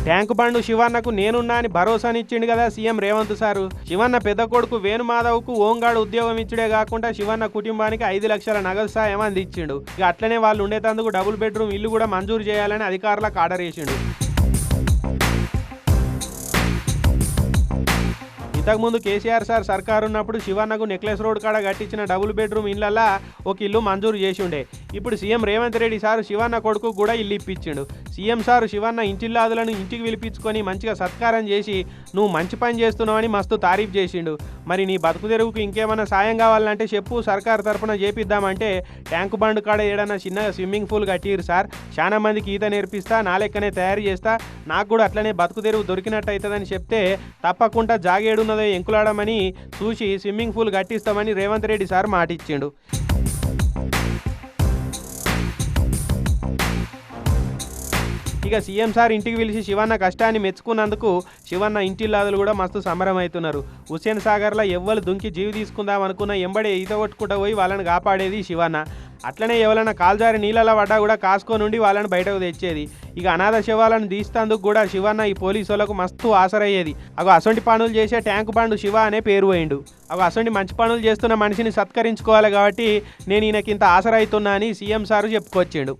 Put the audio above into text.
Tank బండు శివన్నకు నేనున్నా అని భరోసానిచ్చిండు కదా సీఎం రేవంత్ సారు. శివన్న పెద్ద కొడుకు వేణుమాధవ్కు ఓంగాడు ఉద్యోగం ఇచ్చుడే కాకుండా శివన్న కుటుంబానికి 5 లక్షల నగదు సాయం అందించిండు. ఇక అట్లనే వాళ్ళు ఉండేటందుకు డబుల్ బెడ్రూమ్ ఇల్లు కూడా మంజూరు చేయాలని అధికారులకు ఆర్డర్ చేసిండు. ఇంతకుముందు కేసీఆర్ సార్ సర్కారు ఉన్నప్పుడు శివన్నకు నెక్లెస్ రోడ్ కాడ కట్టించిన డబుల్ బెడ్రూమ్ ఇళ్లలా ఒక ఇల్లు మంజూరు చేసి ఉండే. ఇప్పుడు సీఎం రేవంత్ రెడ్డి సారు శివన్న కొడుకు కూడా ఇల్లు ఇప్పించిండు. సీఎం సారు శివన్న ఇంటిల్లాదులను ఇంటికి పిలిపించుకొని మంచిగా సత్కారం చేసి నువ్వు మంచి పని చేస్తున్నావని మస్తు తారీఫ్ చేసిండు. మరి నీ బతుకు తెరువుకు ఇంకేమైనా సాయం కావాలంటే చెప్పు, సర్కారు తరఫున చేపిద్దామంటే ట్యాంకు బండు కాడ ఏడన్నా చిన్నగా స్విమ్మింగ్ పూల్ కట్టిరు సార్, చాలా మందికి ఈత నేర్పిస్తా, నా లెక్కనే తయారు చేస్తా, నాకు కూడా అట్లనే బతుకు తెరువు దొరికినట్టు అవుతుందని చెప్తే తప్పకుండా జాగేడున్నదో ఎంకులాడమని చూసి స్విమ్మింగ్ పూల్ కట్టిస్తామని రేవంత్ రెడ్డి సార్ మాటిచ్చిండు. ఇక సీఎం సార్ ఇంటికి పిలిచి శివన్న కష్టాన్ని మెచ్చుకున్నందుకు శివన్న ఇంటిల్లాదులు కూడా మస్తు సంబరం అవుతున్నారు. హుస్సేన్ సాగర్లో ఎవ్వరు దుంకి జీవి తీసుకుందాం అనుకున్న ఎంబడే ఈత కొట్టుకుంటూ పోయి వాళ్ళని కాపాడేది శివన్న. అట్లనే ఎవరైనా కాల్జారి నీళ్ళలో పడ్డా కూడా కాసుకొని ఉండి వాళ్ళని బయటకు తెచ్చేది. ఇక అనాథ శవాలను తీస్తందుకు కూడా శివన్న ఈ పోలీసు వాళ్ళకు మస్తు ఆసరయ్యేది. అగో అసొంటి పనులు చేసే ట్యాంకు బండు శివ అనే పేరు పోయిండు. అగో అసొంటి మంచి పనులు చేస్తున్న మనిషిని సత్కరించుకోవాలి కాబట్టి నేను ఈయనకింత ఆసర అవుతున్నా అని సీఎం సారు చెప్పుకొచ్చిండు.